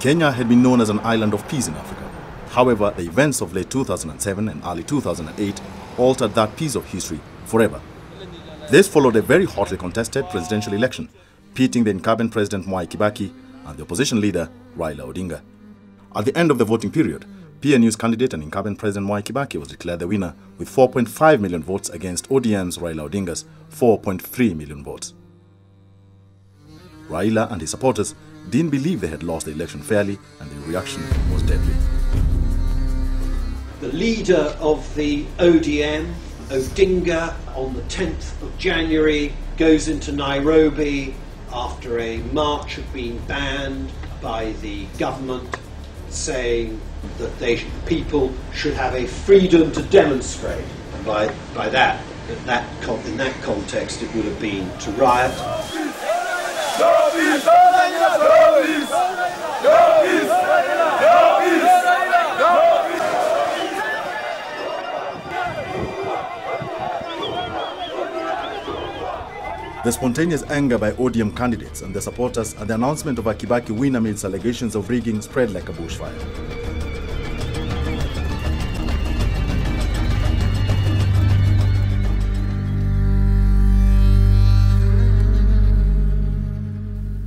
Kenya had been known as an island of peace in Africa. However, the events of late 2007 and early 2008 altered that piece of history forever. This followed a very hotly contested presidential election, pitting the incumbent President Mwai Kibaki and the opposition leader Raila Odinga. At the end of the voting period, PNU's candidate and incumbent President Mwai Kibaki was declared the winner with 4.5 million votes against ODM's Raila Odinga's 4.3 million votes. Raila and his supporters didn't believe they had lost the election fairly, and the reaction was deadly. The leader of the ODM, Odinga, on the 10th of January goes into Nairobi after a march had been banned by the government, saying that people should have a freedom to demonstrate. And by that, in that context, it would have been to riot. The spontaneous anger by ODM candidates and their supporters and the announcement of a Kibaki win amidst allegations of rigging spread like a bushfire.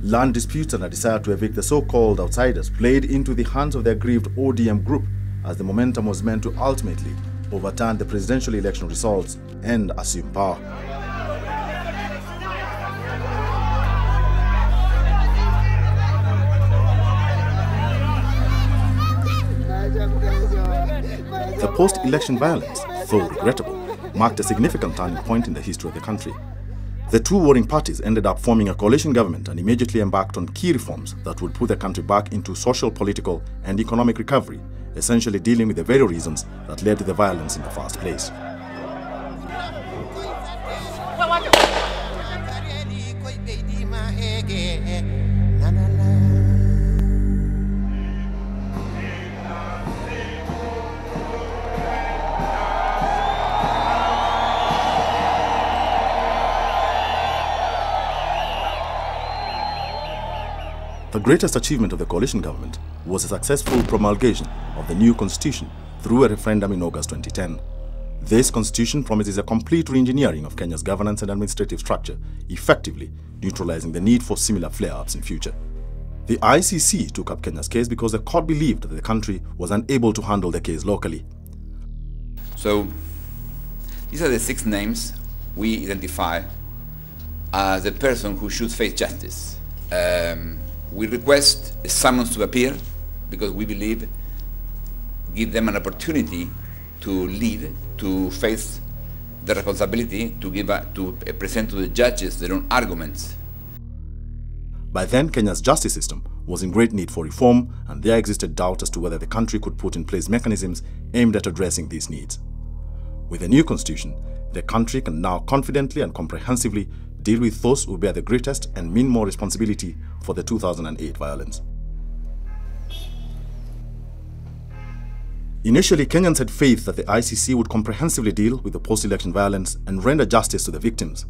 Land disputes and a desire to evict the so-called outsiders played into the hands of the aggrieved ODM group as the momentum was meant to ultimately overturn the presidential election results and assume power. The post-election violence, though regrettable, marked a significant turning point in the history of the country. The two warring parties ended up forming a coalition government and immediately embarked on key reforms that would put the country back into social, political, and economic recovery, essentially dealing with the very reasons that led to the violence in the first place. The greatest achievement of the coalition government was the successful promulgation of the new constitution through a referendum in August 2010. This constitution promises a complete re-engineering of Kenya's governance and administrative structure, effectively neutralizing the need for similar flare-ups in future. The ICC took up Kenya's case because the court believed that the country was unable to handle the case locally. So, these are the 6 names we identify as the person who should face justice. We request a summons to appear because we believe give them an opportunity to lead, to face the responsibility, to present to the judges their own arguments. By then, Kenya's justice system was in great need for reform, and there existed doubt as to whether the country could put in place mechanisms aimed at addressing these needs. With the new constitution, the country can now confidently and comprehensively deal with those who bear the greatest and mean more responsibility for the 2008 violence. Initially, Kenyans had faith that the ICC would comprehensively deal with the post-election violence and render justice to the victims.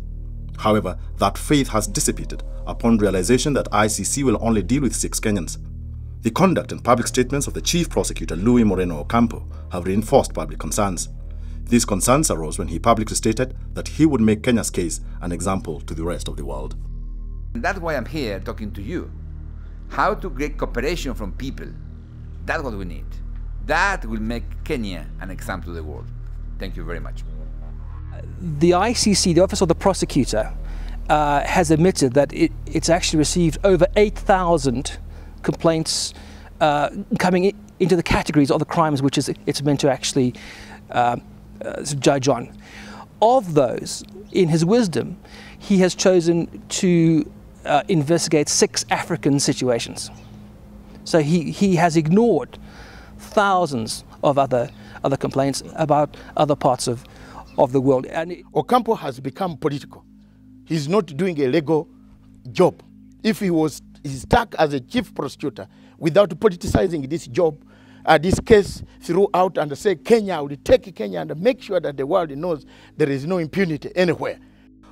However, that faith has dissipated upon realization that ICC will only deal with 6 Kenyans. The conduct and public statements of the Chief Prosecutor Louis Moreno Ocampo have reinforced public concerns. These concerns arose when he publicly stated that he would make Kenya's case an example to the rest of the world. And that's why I'm here talking to you. How to get cooperation from people. That's what we need. That will make Kenya an example to the world. Thank you very much. The ICC, the Office of the Prosecutor, has admitted that it's actually received over 8,000 complaints coming into the categories of the crimes which it's meant to actually judge on. Of those, in his wisdom, he has chosen to investigate 6 African situations. So he has ignored thousands of other complaints about other parts of the world. And Ocampo has become political. He's not doing a legal job. If he's stuck as a chief prosecutor without politicizing this job, this case throughout and say Kenya, will take Kenya and make sure that the world knows there is no impunity anywhere.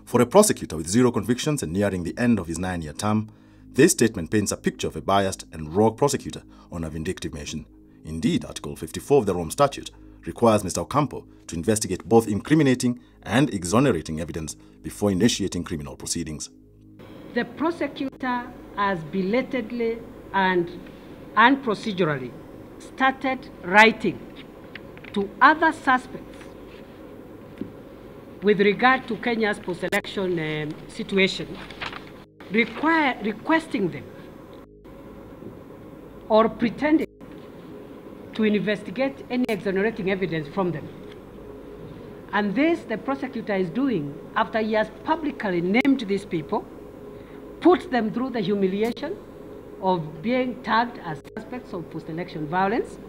For a prosecutor with 0 convictions and nearing the end of his 9-year term, This statement paints a picture of a biased and rogue prosecutor on a vindictive mission. Indeed, Article 54 of the Rome Statute requires Mr. Ocampo to investigate both incriminating and exonerating evidence before initiating criminal proceedings. The prosecutor has belatedly and unprocedurally started writing to other suspects with regard to Kenya's post-election situation, requesting them or pretending to investigate any exonerating evidence from them. And this the prosecutor is doing after he has publicly named these people, put them through the humiliation of being tagged as suspects of post-election violence.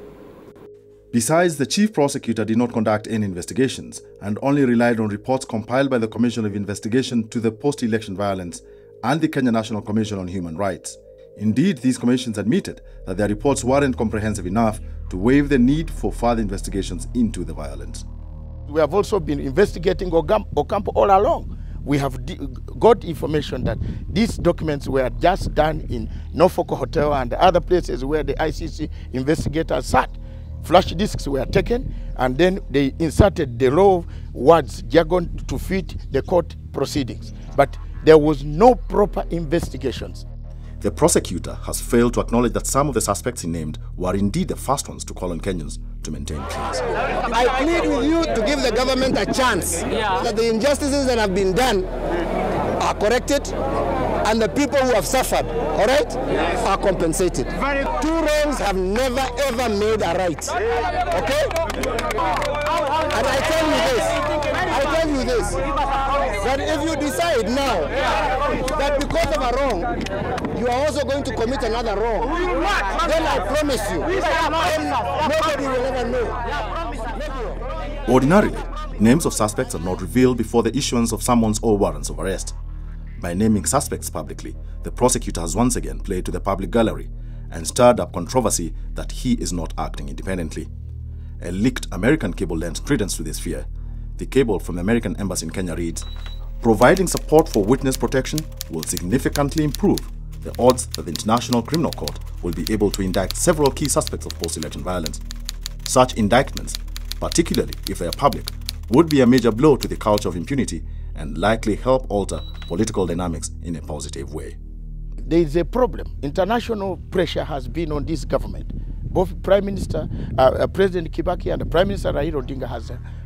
Besides, the chief prosecutor did not conduct any investigations and only relied on reports compiled by the Commission of Investigation to the Post-Election Violence and the Kenya National Commission on Human Rights. Indeed, these commissions admitted that their reports weren't comprehensive enough to waive the need for further investigations into the violence. We have also been investigating Ocampo all along. We have got information that these documents were just done in Norfolk Hotel and other places where the ICC investigators sat. Flash disks were taken and then they inserted the raw words jargon to fit the court proceedings. But there was no proper investigations. The prosecutor has failed to acknowledge that some of the suspects he named were indeed the first ones to call on Kenyans to maintain peace. I plead with you to give the government a chance that the injustices that have been done are corrected and the people who have suffered, all right, are compensated. Two wrongs have never ever made a right, okay? And I tell you this, that if you decide now that because of a wrong, you are also going to commit another wrong, then I promise you, nobody will ever know. Ordinarily, names of suspects are not revealed before the issuance of summons or warrants of arrest. By naming suspects publicly, the prosecutor has once again played to the public gallery and stirred up controversy that he is not acting independently. A leaked American cable lends credence to this fear. The cable from the American Embassy in Kenya reads, "Providing support for witness protection will significantly improve the odds that the International Criminal Court will be able to indict several key suspects of post-election violence. Such indictments, particularly if they are public, would be a major blow to the culture of impunity and likely help alter political dynamics in a positive way." There is a problem. International pressure has been on this government. Both President Kibaki and Prime Minister Raila Odinga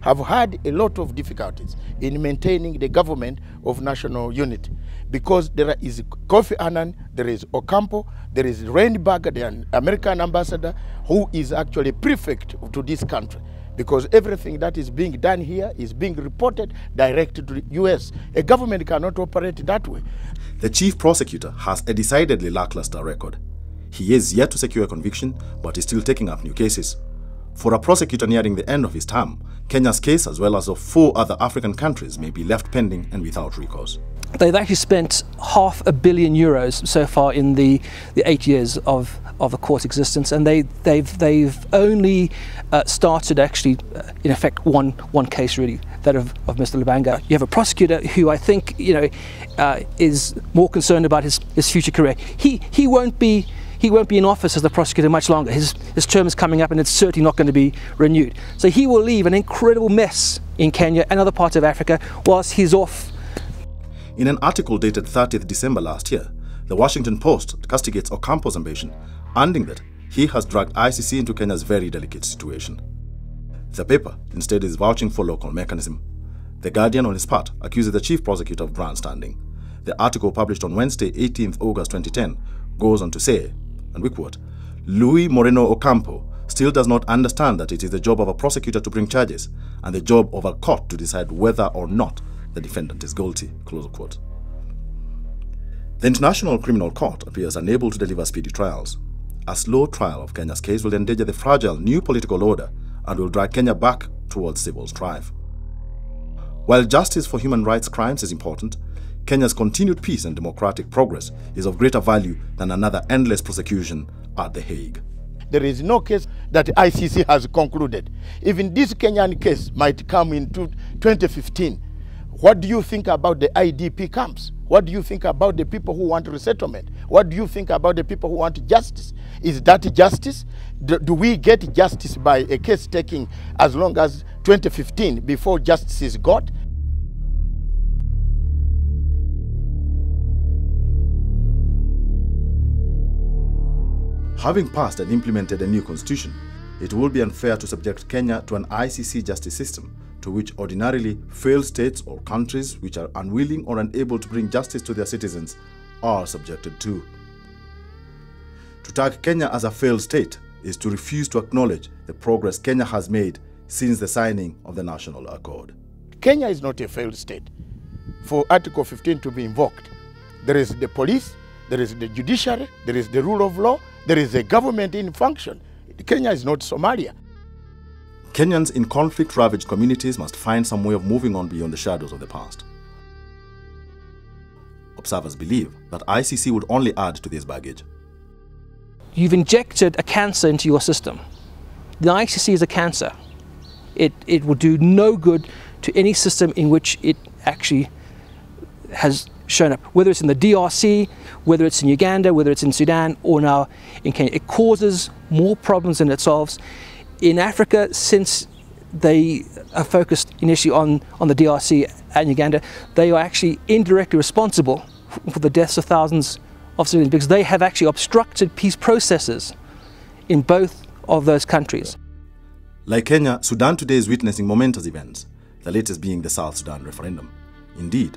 have had a lot of difficulties in maintaining the government of national unity, because there is Kofi Annan, there is Ocampo, there is Reinberg, the American ambassador, who is actually prefect to this country, because everything that is being done here is being reported direct to the US. A government cannot operate that way. The chief prosecutor has a decidedly lackluster record. He is yet to secure a conviction, but is still taking up new cases. For a prosecutor nearing the end of his term, Kenya's case, as well as of 4 other African countries, may be left pending and without recourse. They've actually spent €500 million so far in the 8 years of the court's existence, and they've only started actually, in effect, one case really, that of Mr. Lubanga. You have a prosecutor who I think is more concerned about his future career. He won't be in office as the prosecutor much longer. His term is coming up and it's certainly not going to be renewed. So he will leave an incredible mess in Kenya and other parts of Africa whilst he's off. In an article dated 30th December last year, the Washington Post castigates Ocampo's ambition, adding that he has dragged ICC into Kenya's very delicate situation. The paper instead is vouching for local mechanism. The Guardian, on his part, accuses the chief prosecutor of grandstanding. The article, published on Wednesday, 18th August 2010, goes on to say, and we quote, "Luis Moreno Ocampo still does not understand that it is the job of a prosecutor to bring charges and the job of a court to decide whether or not the defendant is guilty," close quote. The International Criminal Court appears unable to deliver speedy trials. A slow trial of Kenya's case will endanger the fragile new political order and will drag Kenya back towards civil strife. While justice for human rights crimes is important, Kenya's continued peace and democratic progress is of greater value than another endless prosecution at The Hague. There is no case that ICC has concluded. Even this Kenyan case might come in 2015. What do you think about the IDP camps? What do you think about the people who want resettlement? What do you think about the people who want justice? Is that justice? Do we get justice by a case taking as long as 2015 before justice is got? Having passed and implemented a new constitution, it will be unfair to subject Kenya to an ICC justice system to which ordinarily failed states or countries which are unwilling or unable to bring justice to their citizens are subjected to. To tag Kenya as a failed state is to refuse to acknowledge the progress Kenya has made since the signing of the National Accord. Kenya is not a failed state. For Article 15 to be invoked, there is the police, there is the judiciary, there is the rule of law, there is a government in function. Kenya is not Somalia. Kenyans in conflict-ravaged communities must find some way of moving on beyond the shadows of the past. Observers believe that ICC would only add to this baggage. You've injected a cancer into your system. The ICC is a cancer. It will do no good to any system in which it actually has shown up, whether it's in the DRC, whether it's in Uganda, whether it's in Sudan, or now in Kenya. It causes more problems than it solves. In Africa, since they are focused initially on the DRC and Uganda, they are actually indirectly responsible for the deaths of thousands of civilians because they have actually obstructed peace processes in both of those countries. Like Kenya, Sudan today is witnessing momentous events, the latest being the South Sudan referendum. Indeed,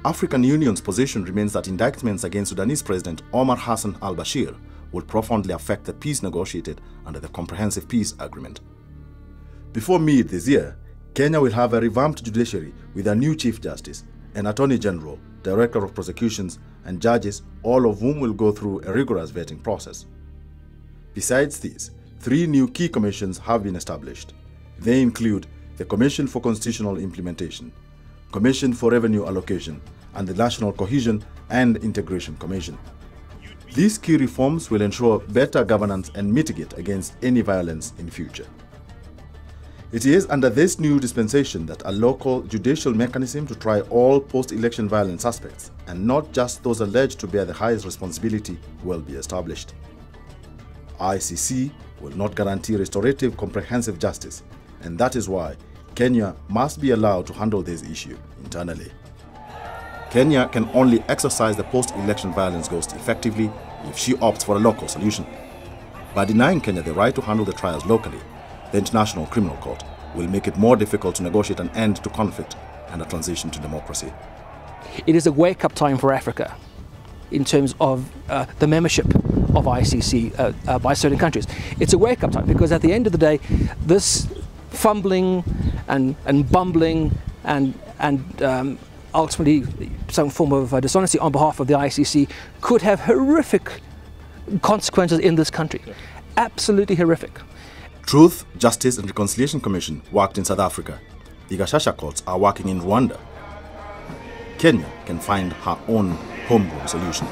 African Union's position remains that indictments against Sudanese President Omar Hassan al-Bashir will profoundly affect the peace negotiated under the Comprehensive Peace Agreement. Before mid this year, Kenya will have a revamped judiciary with a new Chief Justice, an Attorney General, Director of Prosecutions, and judges, all of whom will go through a rigorous vetting process. Besides these, 3 new key commissions have been established. They include the Commission for Constitutional Implementation, Commission for Revenue Allocation, and the National Cohesion and Integration Commission. These key reforms will ensure better governance and mitigate against any violence in future. It is under this new dispensation that a local judicial mechanism to try all post-election violence suspects, and not just those alleged to bear the highest responsibility, will be established. ICC will not guarantee restorative comprehensive justice, and that is why Kenya must be allowed to handle this issue internally. Kenya can only exercise the post-election violence ghost effectively if she opts for a local solution. By denying Kenya the right to handle the trials locally, the International Criminal Court will make it more difficult to negotiate an end to conflict and a transition to democracy. It is a wake-up time for Africa in terms of the membership of ICC by certain countries. It's a wake-up time because at the end of the day, this fumbling and bumbling and ultimately some form of dishonesty on behalf of the ICC could have horrific consequences in this country. Absolutely horrific. Truth, Justice and Reconciliation Commission worked in South Africa. The Gashasha courts are working in Rwanda. Kenya can find her own homegrown solution.